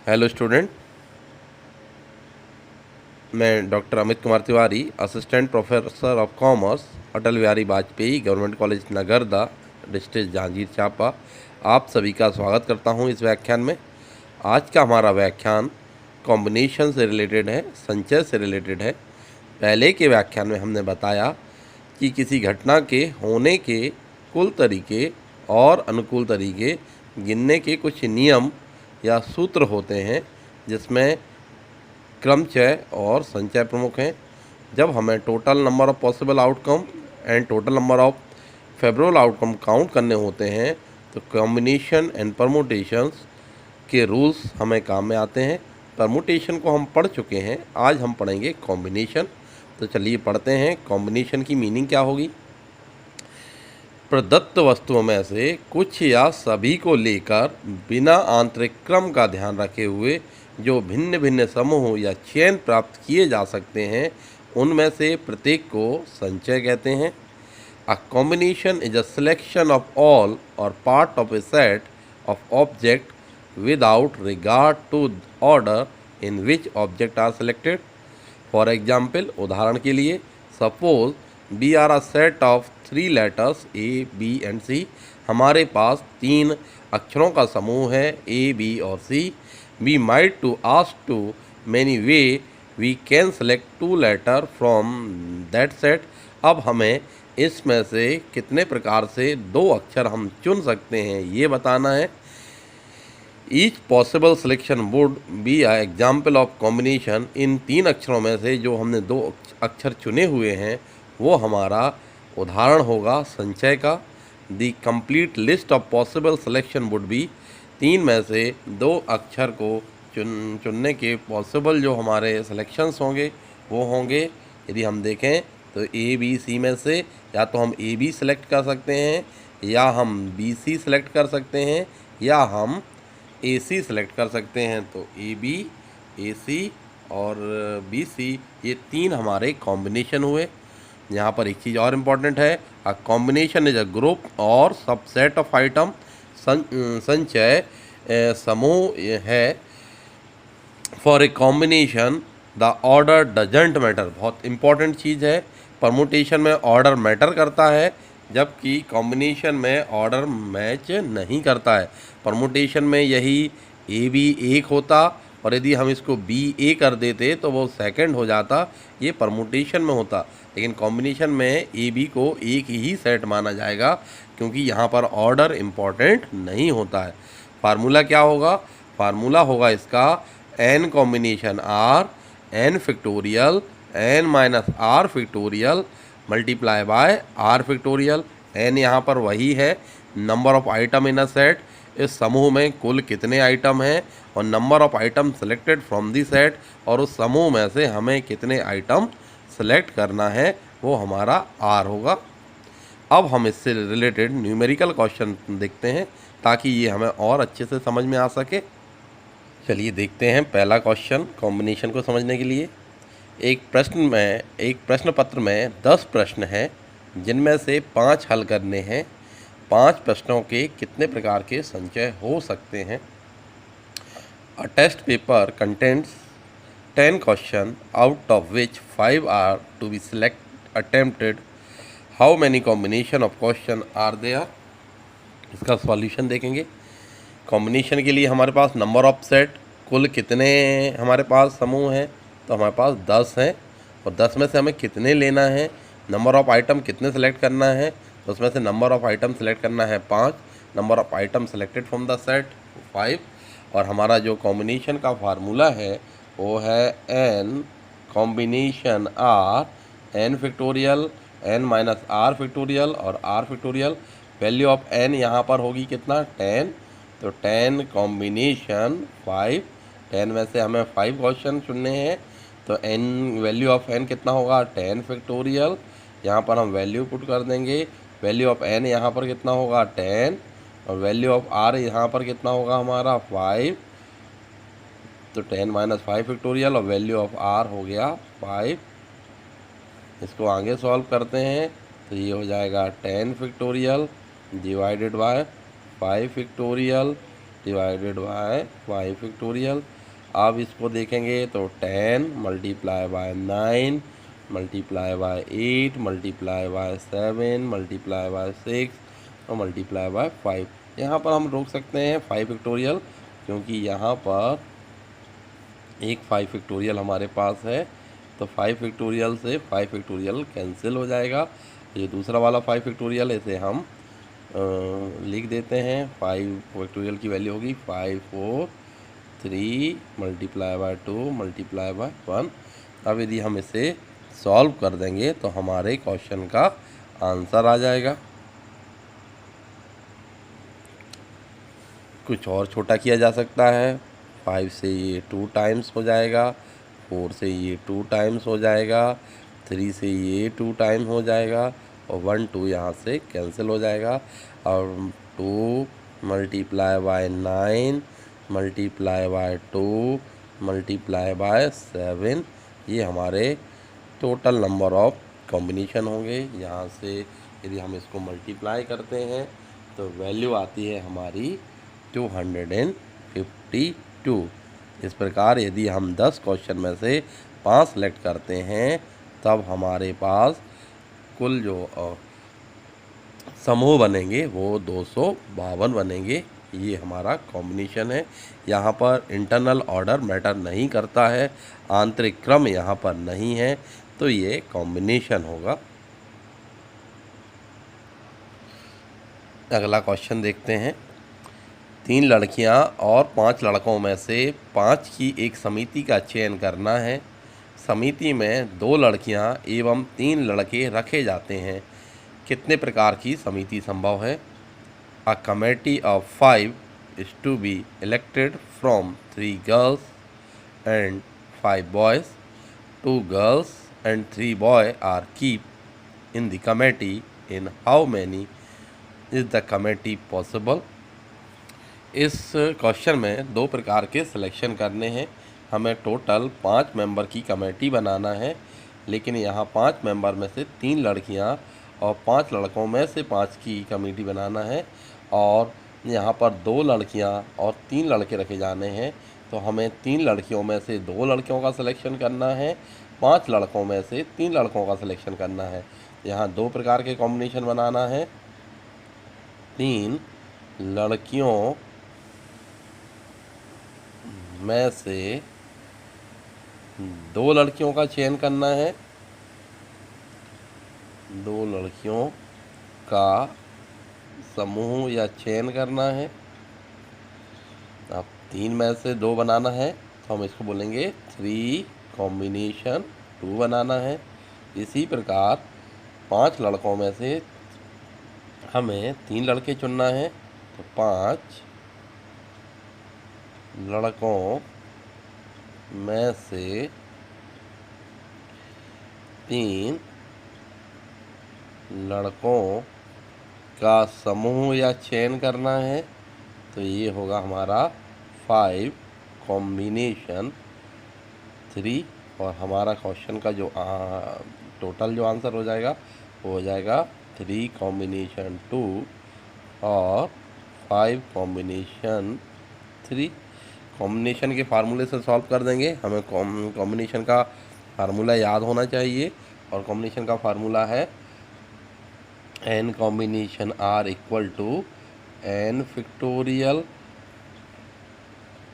Hello student, मैं doctor Amit Kumar Tiwari, assistant professor of commerce, Atal Bihari Vajpayee government college Nagarda, district Jahangir Champa, आप सभी का स्वागत करता हूं इस व्याख्यान में। आज का हमारा व्याख्यान कॉम्बिनेशन से रिलेटेड है, संचय से रिलेटेड है। पहले के व्याख्यान में हमने बताया कि किसी घटना के होने के कुल तरीके और अनुकूल तरीके गिनने के कुछ नियम या सूत्र होते हैं, जिसमें क्रमचय और संचय प्रमुख हैं। जब हमें total number of possible outcome and total number of favourable outcome count करने होते हैं तो कॉम्बिनेशन एंड परमुटेशंस के रूल्स हमें काम में आते हैं। परमुटेशन को हम पढ़ चुके हैं, आज हम पढ़ेंगे कॉम्बिनेशन। तो चलिए पढ़ते हैं। कॉम्बिनेशन की मीनिंग क्या होगी? प्रदत्त वस्तुओं में से कुछ या सभी को लेकर बिना आंतरिक क्रम का ध्यान रखे हुए जो भिन्न भिन्न समूह या चयन प्राप्त किए जा सकते हैं, उनमें से प्रत्येक को संचय कहते हैं। A combination is a selection of all or part of a set of object without regard to order in which object are selected. For example, उदाहरण के लिए, suppose B are a set of 3 letters A B and C. हमारे पास 3 अक्षरों का समूह है, A B और C. We might to ask to many way we can select 2 letter from that set. अब हमें इसमें से कितने प्रकार से 2 अक्षर हम चुन सकते हैं, ये बताना है। Each possible selection would be a example of combination. इन 3 अक्षरों में से जो हमने 2 अक्षर चुने हुए हैं वो हमारा उदाहरण होगा संचय का। The complete list of possible selection would B. 3 में से 2 अक्षर को चुनने के पॉसिबल जो हमारे सिलेक्शंस होंगे वो होंगे, यदि हम देखें तो ए बी सी में से या तो हम ए बी सेलेक्ट कर सकते हैं, या हम बी सी सेलेक्ट कर सकते हैं, या हम ए सी सेलेक्ट कर सकते हैं। तो ए बी, ए सी और बी सी, ये 3 हमारे कॉम्बिनेशन हुए। यहाँ पर एक चीज़ और इम्पॉर्टेंट है, अ कॉम्बिनेशन इज अ ग्रुप और सबसेट ऑफ आइटम। संचय समूह है। For a combination the order doesn't matter. बहुत इंपॉर्टेंट चीज़ है। परमुटेशन में ऑर्डर मैटर करता है, जबकि कॉम्बिनेशन में ऑर्डर मैच नहीं करता है। परमुटेशन में यही ए बी एक होता और यदि हम इसको बी ए कर देते तो वो सेकंड हो जाता, ये परमुटेशन में होता। लेकिन कॉम्बिनेशन में ए बी को एक ही सेट माना जाएगा, क्योंकि यहाँ पर ऑर्डर इम्पॉर्टेंट नहीं होता है। फार्मूला क्या होगा? फार्मूला होगा इसका n combination are N factorial N minus are factorial multiply by r factorial. N यहाँ पर वही है number of item in a set. इस समूह में कुल कितने आइटम हैं और number of item selected from the set, और उस समूह में से हमें कितने आइटम सेलेक्ट करना है वो हमारा आर होगा। अब हम इससे रिलेटेड न्यूमेरिकल क्वेश्चन देखते हैं ताकि ये हमें और अच्छे से समझ में आ सके। चलिए देखते हैं पहला क्वेश्चन कॉम्बिनेशन को समझने के लिए। एक प्रश्न पत्र में 10 प्रश्न हैं, जिनमें से 5 हल करने हैं। 5 प्रश्नों के कितने प्रकार के संचय हो सकते हैं? A test paper contents 10 question out of which 5 are to be attempted. How many combination of question are there? इसका सॉल्यूशन देखेंगे। कॉम्बिनेशन के लिए हमारे पास नंबर ऑफ सेट, कुल कितने हमारे पास समूह हैं, तो हमारे पास 10 हैं, और 10 में से हमें कितने लेना है। नंबर ऑफ आइटम कितने सेलेक्ट करना है, तो उसमें से नंबर ऑफ आइटम सेलेक्ट करना है 5। Number of item selected from the set 5। और हमारा जो कॉम्बिनेशन का फार्मूला है वो है N combination are N factorial N minus are factorial और R factorial. Value of N यहाँ पर होगी कितना? 10। तो 10 कॉम्बिनेशन 5। 10 में से हमें 5 क्वेश्चन चुनने हैं, तो एन वैल्यू ऑफ एन कितना होगा? 10 फैक्टोरियल। यहाँ पर हम वैल्यू पुट कर देंगे। वैल्यू ऑफ एन यहाँ पर कितना होगा? 10। और वैल्यू ऑफ आर यहाँ पर कितना होगा हमारा? 5। तो 10 माइनस 5 फैक्टोरियल और वैल्यू ऑफ आर हो गया 5। इसको आगे सॉल्व करते हैं तो ये हो जाएगा 10 factorial divided by 5 factorial divided by 5 factorial. अब इसको देखेंगे तो 10 multiply by 9 multiply by 8 multiply by 7 multiply by 6 और मल्टीप्लाई बाय 5। यहाँ पर हम रोक सकते हैं 5 फैक्टोरियल, क्योंकि यहाँ पर एक 5 फैक्टोरियल हमारे पास है, तो 5 फैक्टोरियल से 5 फैक्टोरियल कैंसिल हो जाएगा। ये दूसरा वाला 5 फैक्टोरियल, इसे हम लिख देते हैं। 5 फैक्टोरियल की वैल्यू होगी 5 4 3 मल्टीप्लाई बाय 2 मल्टीप्लाई बाय 1। अब यदि हम इसे सॉल्व कर देंगे तो हमारे क्वेश्चन का आंसर आ जाएगा। कुछ और छोटा किया जा सकता है। 5 से ये 2 टाइम्स हो जाएगा, 4 से ये 2 टाइम्स हो जाएगा, 3 से ये 2 टाइम हो जाएगा और 1 2 यहाँ से कैंसिल हो जाएगा। और 2 multiply by 9 multiply by 2 multiply by 7, ये हमारे टोटल नंबर ऑफ कॉम्बिनेशन होंगे। यहाँ से यदि हम इसको मल्टीप्लाई करते हैं तो वैल्यू आती है हमारी 252। इस प्रकार यदि हम 10 क्वेश्चन में से 5 सेलेक्ट करते हैं तब हमारे पास कुल जो समूह बनेंगे वो 252 बनेंगे। ये हमारा कॉम्बिनेशन है। यहाँ पर इंटरनल ऑर्डर मैटर नहीं करता है, आंतरिक क्रम यहाँ पर नहीं है, तो ये कॉम्बिनेशन होगा। अगला क्वेश्चन देखते हैं। 3 लड़कियां और 5 लड़कों में से 5 की एक समिति का चयन करना है। समिति में 2 लड़कियां एवं 3 लड़के रखे जाते हैं। कितने प्रकार की समिति संभव है? A committee of 5 is to be elected from 3 girls and 5 boys. 2 girls and 3 boys are kept in the committee. In how many is the committee possible? इस क्वेश्चन में 2 प्रकार के सिलेक्शन करने हैं। हमें टोटल 5 मेंबर की कमेटी बनाना है, लेकिन यहाँ 5 मेंबर में से 3 लड़कियाँ और 5 लड़कों में से 5 की कमेटी बनाना है। और यहाँ पर 2 लड़कियाँ और 3 लड़के रखे जाने हैं, तो हमें 3 लड़कियों में से 2 लड़कियों का सिलेक्शन करना है, 5 लड़कों में से 3 लड़कों का सिलेक्शन करना है। यहाँ 2 प्रकार के कॉम्बिनेशन बनाना है। 3 लड़कियों में से 2 लड़कियों का चयन करना है, 2 लड़कियों का समूह या चयन करना है। अब 3 में से 2 बनाना है, तो हम इसको बोलेंगे 3 कॉम्बिनेशन 2 बनाना है। इसी प्रकार 5 लड़कों में से हमें 3 लड़के चुनना है, तो 5 लड़कों में से 3 लड़कों का समूह या चयन करना है, तो ये होगा हमारा 5 कॉम्बिनेशन 3। और हमारा क्वेश्चन का जो टोटल जो आंसर हो जाएगा वो हो जाएगा 3 कॉम्बिनेशन 2 और 5 कॉम्बिनेशन 3। कॉम्बिनेशन के फार्मूले से सॉल्व कर देंगे। हमें कॉम्बिनेशन का फार्मूला याद होना चाहिए, और कॉम्बिनेशन का फार्मूला है n combination r equal to n factorial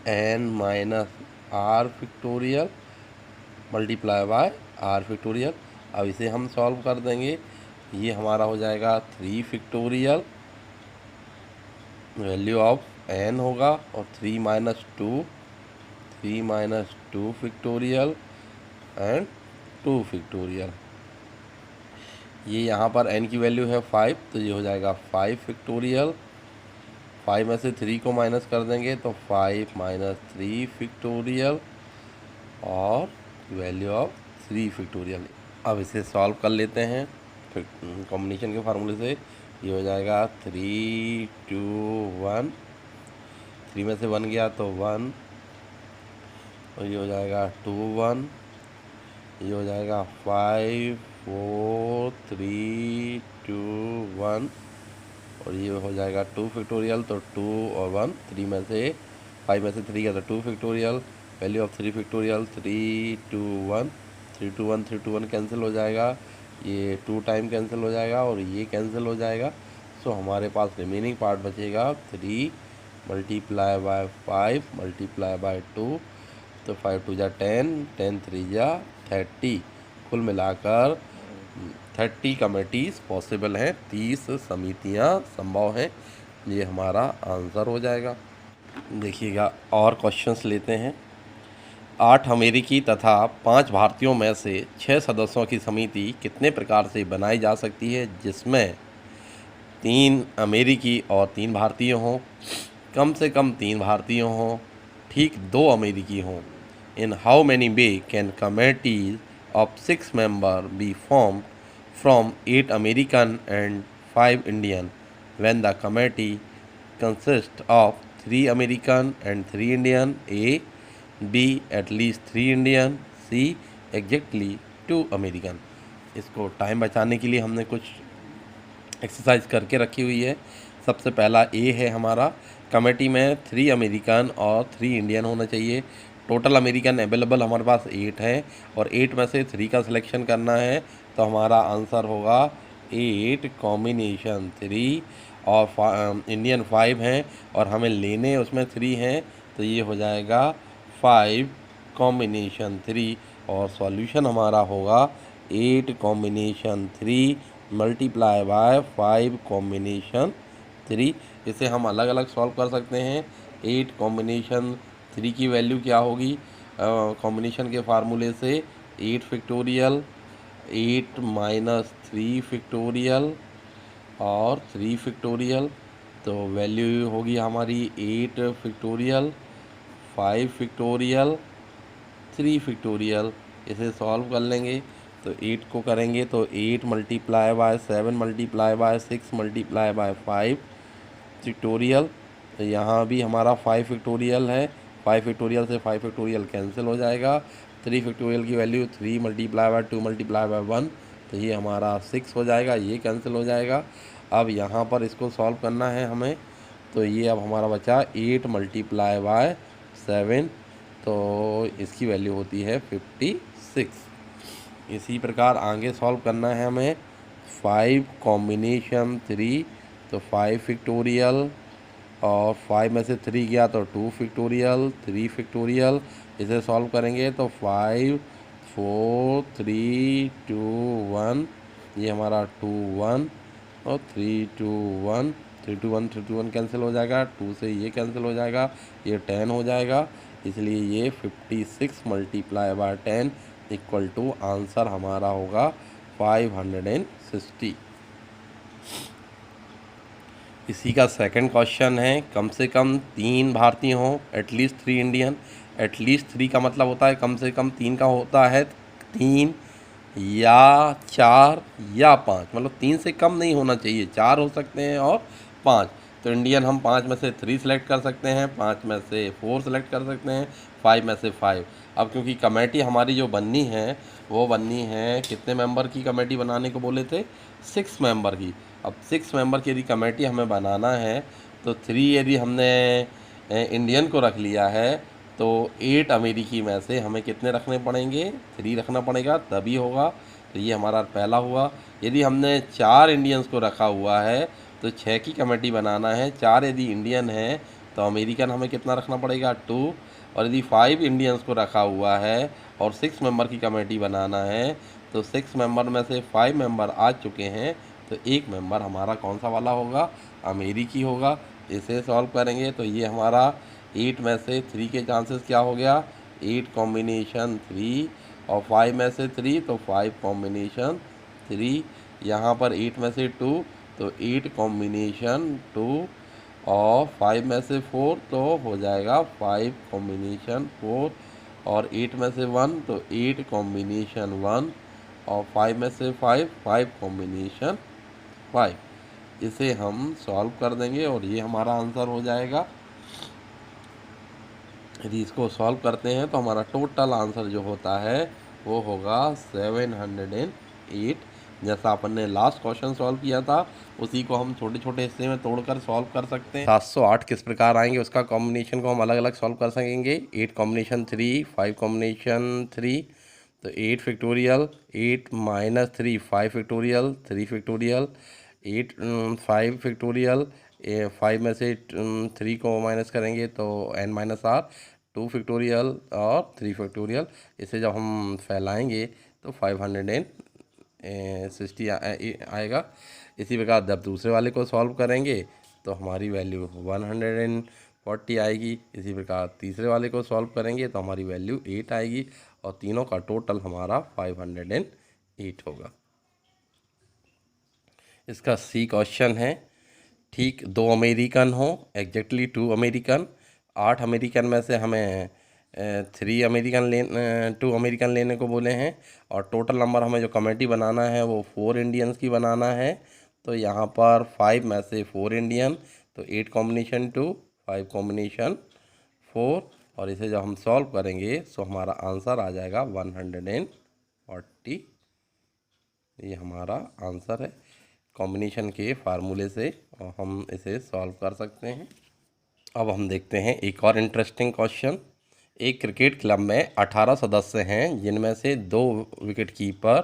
n minus r factorial multiply by r factorial. अब इसे हम सॉल्व कर देंगे। ये हमारा हो जाएगा 3 फैक्टोरियल, वैल्यू ऑफ n होगा, और 3 माइनस 2 फैक्टोरियल एंड 2 फैक्टोरियल। ये यहाँ पर n की वैल्यू है 5, तो ये हो जाएगा 5 फैक्टोरियल। 5 में से 3 को माइनस कर देंगे तो 5 माइनस 3 फैक्टोरियल और वैल्यू ऑफ 3 फैक्टोरियल। अब इसे सॉल्व कर लेते हैं कॉम्बिनेशन के फार्मूले से। ये हो जाएगा 3 2 1, 3 में से 1 गया तो 1, और ये हो जाएगा 2 1, ये हो जाएगा 5 4 3 2 1, और ये हो जाएगा 2 फैक्टोरियल। तो 2 और 1, 3 में से 5 में से 3 गया तो 2 factorial, value of 3 factorial 3 2 1, 3 2 1, 3 2 1 cancel हो जाएगा, ये 2 टाइम कैंसिल हो जाएगा और ये कैंसिल हो जाएगा। सो हमारे पास रिमेनिंग पार्ट बचेगा 3 मल्टीप्लाई बाय 5 मल्टीप्लाई बाय 2, तो 5 2 जा 10, 10 3 जा 30, कुल मिलाकर 30 कमेटीज़ पॉसिबल हैं, 30 समितियां संभव हैं। ये हमारा आंसर हो जाएगा। देखिएगा और क्वेश्चंस लेते हैं। 8 अमेरिकी तथा 5 भारतीयों में से 6 सदस्यों की समिति कितने प्रकार से बनाई जा सकती है, जिसमें 3 अमेरिकी और 3 भारतीय हों, कम से कम 3 भारतीय हों, ठीक 2 अमेरिकी हों। In how many way can committees of 6 member be form from 8 American and 5 Indian when the committee consists of 3 American and 3 Indian, A, B at least 3 Indian, C exactly 2 American। इसको टाइम बचाने के लिए हमने कुछ exercise करके रखी हुई है। सबसे पहला ए है हमारा, कमेटी में 3 अमेरिकन और 3 इंडियन होना चाहिए। टोटल अमेरिकन अवेलेबल हमारे पास 8 है और 8 में से 3 का सिलेक्शन करना है, तो हमारा आंसर होगा 8 कॉम्बिनेशन 3 और इंडियन 5 हैं और हमें लेने उसमें 3 हैं, तो ये हो जाएगा 5 कॉम्बिनेशन 3 और सॉल्यूशन हमारा होगा 8 कॉम्बिनेशन 3 मल्टीप्लाई बाय 5 कॉम्बिनेशन 3। इसे हम अलग अलग सॉल्व कर सकते हैं। 8 कॉम्बिनेशन 3 की वैल्यू क्या होगी, कॉम्बिनेशन के फार्मूले से 8 फैक्टोरियल 8 माइनस 3 फैक्टोरियल और 3 फैक्टोरियल, तो वैल्यू होगी हमारी 8 फैक्टोरियल 5 फैक्टोरियल 3 फैक्टोरियल। इसे सॉल्व कर लेंगे तो 8 को करेंगे तो 8 multiply by 7 multiply by 6 multiply by 5 factorial, तो यहाँ भी हमारा 5 फैक्टोरियल है, 5 फैक्टोरियल से 5 फैक्टोरियल कैंसिल हो जाएगा। 3 फैक्टोरियल की value 3 multiply by 2 multiply by 1, तो ये हमारा 6 हो जाएगा, ये कैंसिल हो जाएगा। अब यहाँ पर इसको सॉल्व करना है हमें, तो ये अब हमारा बचा 8 मल्टीप्लाई बाय 7, तो इसकी वैल्यू होती है 56। इसी प्रकार आगे सॉल्व करना है हमें 5 कॉम्बिनेशन 3, तो 5 फैक्टोरियल और 5 में से 3 गया तो 2 फैक्टोरियल 3 फैक्टोरियल। इसे सॉल्व करेंगे तो 5 4 3 2 1, ये हमारा 2 1 और 3 2 1, 3 2 1 3 2 1 कैंसिल हो जाएगा, 2 से ये कैंसिल हो जाएगा, ये 10 हो जाएगा, इसलिए ये 56 multiply by 10 equal to answer हमारा होगा 560। इसी का सेकंड क्वेश्चन है, कम से कम 3 भारतीय हों, एटलीस्ट 3 इंडियन। एटलीस्ट 3 का मतलब होता है कम से कम 3 का होता है 3 या 4 या 5, मतलब 3 से कम नहीं होना चाहिए, 4 हो सकते हैं और 5। तो इंडियन हम 5 में से 3 सेलेक्ट कर सकते हैं, 5 में से 4 सेलेक्ट कर सकते हैं, 5 में से 5। अब क्योंकि कमेटी हमारी जो बननी है वो बननी है, कितने मेंबर की कमेटी बनाने को बोले थे, 6 मेंबर की। अब 6 मेंबर की यदि कमेटी हमें बनाना है तो 3 यदि हमने इंडियन को रख लिया है तो 8 अमेरिकी में से हमें कितने रखने पड़ेंगे, 3 रखना पड़ेगा, तभी होगा। तो ये हमारा पहला हुआ। यदि हमने 4 इंडियंस को रखा हुआ है तो 6 की कमेटी बनाना है, 4 यदि इंडियन है तो अमेरिकन हमें कितना रखना पड़ेगा, 2। और यदि 5 इंडियंस को रखा हुआ है और 6 मेंबर की कमेटी बनाना है तो 6 मेंबर में से 5 मेंबर आ चुके हैं, तो एक मेंबर हमारा कौन सा वाला होगा, अमेरिकी होगा। इसे सॉल्व करेंगे तो ये हमारा 8 में से 3 के चांसेस क्या हो गया, 8 कॉम्बिनेशन 3 और 5 में से 3 तो 5 कॉम्बिनेशन 3, यहाँ पर 8 में से 2 तो 8 कॉम्बिनेशन 2 और 5 में से 4 तो हो जाएगा 5 कॉम्बिनेशन 4 और 8 में से 1 तो 8 कॉम्बिनेशन 1 और 5 में से 5 कॉम्बिनेशन 5। इसे हम सॉल्व कर देंगे और ये हमारा आंसर हो जाएगा। यदि इसको सॉल्व करते हैं तो हमारा टोटल आंसर जो होता है वो होगा 708 जैसा अपन ने लास्ट क्वेश्चन सॉल्व किया था उसी को हम छोटे छोटे हिस्से में तोड़कर सॉल्व कर सकते हैं। 708 किस प्रकार आएंगे उसका कॉम्बिनेशन को हम अलग अलग सॉल्व कर सकेंगे। 8 कॉम्बिनेशन 3, 5 कॉम्बिनेशन 3, तो 8 factorial, 8 minus 3 5 factorial, 3 factorial, 8 5 factorial, 5 में से 3 को माइनस करेंगे तो n माइनस आर, 2 फैक्टोरियल और 3 फैक्टोरियल। इसे जब हम फैलाएंगे तो 560 आएगा। इसी प्रकार जब दूसरे वाले को सॉल्व करेंगे तो हमारी वैल्यू 140 आएगी। इसी प्रकार तीसरे वाले को सॉल्व करेंगे तो हमारी वैल्यू 8 आएगी और तीनों का टोटल हमारा 508 होगा। इसका सी क्वेश्चन है, ठीक 2 अमेरिकन हो, एग्जैक्टली 2 अमेरिकन, 8 अमेरिकन में से हमें 2 अमेरिकन लेने को बोले हैं और टोटल नंबर हमें जो कमेटी बनाना है वो 4 इंडियंस की बनाना है। तो यहाँ पर 5 में से 4 इंडियन, तो 8 कॉम्बिनेशन 2, 5 कॉम्बिनेशन 4, और इसे जब हम सॉल्व करेंगे तो हमारा आंसर आ जाएगा 140। ये हमारा आंसर है कॉम्बिनेशन के फार्मूले से, और हम इसे सॉल्व कर सकते हैं। अब हम देखते हैं एक और इंटरेस्टिंग क्वेश्चन। एक क्रिकेट क्लब में 18 सदस्य हैं जिनमें से 2 विकेट कीपर,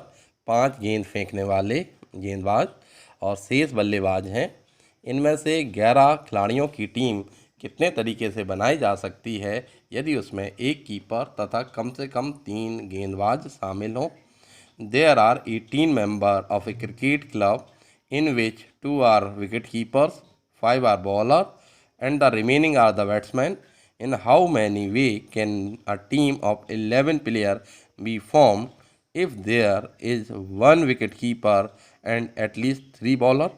5 गेंद फेंकने वाले गेंदबाज और शेष बल्लेबाज हैं। इनमें से 11 खिलाड़ियों की टीम कितने तरीके से बनाई जा सकती है यदि उसमें एक कीपर तथा कम से कम 3 गेंदबाज शामिल हों। There are 18 members of a cricket club in which 2 are wicket keepers, 5 are bowler and the remaining are the batsmen. In how many way can a team of 11 players be formed if there is 1 wicket keeper and at least 3 bowler?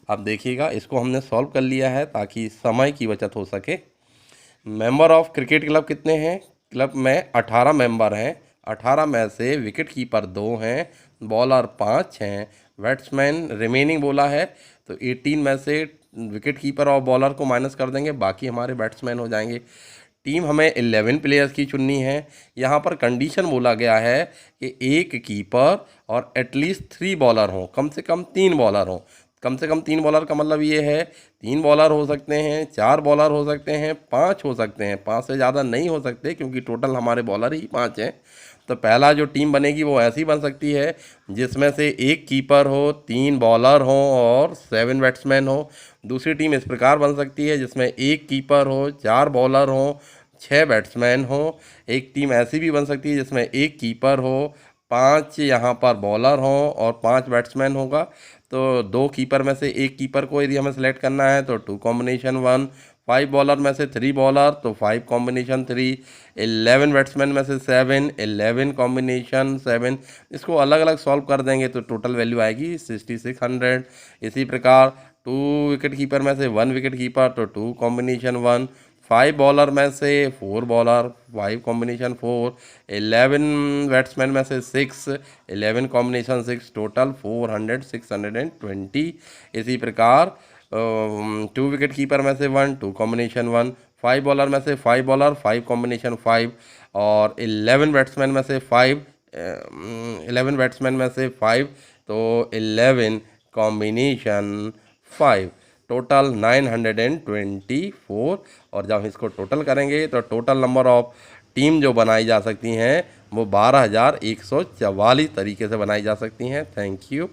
अब देखिएगा, इसको हमने solve कर लिया है ताकि समय की बचत हो सके। मेंबर ऑफ क्रिकेट क्लब कितने हैं? क्लब में 18 मेंबर हैं। 18 में से विकेट कीपर 2 हैं, बॉलर 5 हैं, बैट्समैन रिमेनिंग बोला है तो 18 में से विकेट कीपर और बॉलर को माइनस कर देंगे, बाकी हमारे बैट्समैन हो जाएंगे। टीम हमें 11 प्लेयर्स की चुननी है। यहाँ पर कंडीशन बोला गया है कि एक कीपर और एटलीस्ट 3 बॉलर हों, कम से कम 3 बॉलर हों। कम से कम 3 बॉलर का मतलब ये है 3 बॉलर हो सकते हैं, 4 बॉलर हो सकते हैं, 5 हो सकते हैं, 5 से ज़्यादा नहीं हो सकते क्योंकि टोटल हमारे बॉलर ही 5 हैं। तो पहला जो टीम बनेगी वो ऐसी बन सकती है जिसमें से एक कीपर हो, 3 बॉलर हो और 7 बैट्समैन हो। दूसरी टीम इस प्रकार बन सकती है जिसमें एक कीपर हो, 4 बॉलर हो, 6 बैट्समैन हो। एक टीम ऐसी भी बन सकती है जिसमें एक कीपर हो, 5 यहाँ पर बॉलर हों और 5 बैट्समैन होगा। तो 2 कीपर में से एक कीपर को यदि हमें सेलेक्ट करना है तो 2 कॉम्बिनेशन 1, 5 बॉलर में से 3 बॉलर तो 5 कॉम्बिनेशन 3, 11 बैट्समैन में से 7, 11 कॉम्बिनेशन 7। इसको अलग अलग सॉल्व कर देंगे तो टोटल वैल्यू आएगी 6600। इसी प्रकार 2 विकेट कीपर में से 1 विकेट कीपर तो 2 कॉम्बिनेशन 1, 5 बॉलर में से 4 बॉलर, 5 कॉम्बिनेशन 4, 11 बैट्समैन में से 6, 11 कॉम्बिनेशन 6, टोटल 400, 620। इसी प्रकार 2 विकेट कीपर में से 1, 2 कॉम्बिनेशन 1, 5 बॉलर में से 5 बॉलर, 5 कॉम्बिनेशन 5 और 11 बैट्समैन में से 5, 11 बैट्समैन में से 5 तो 11 कॉम्बिनेशन 5, टोटल 924। और जब हम इसको टोटल करेंगे तो टोटल नंबर ऑफ टीम जो बनाई जा सकती हैं वो 12,144 तरीके से बनाई जा सकती हैं। Thank you.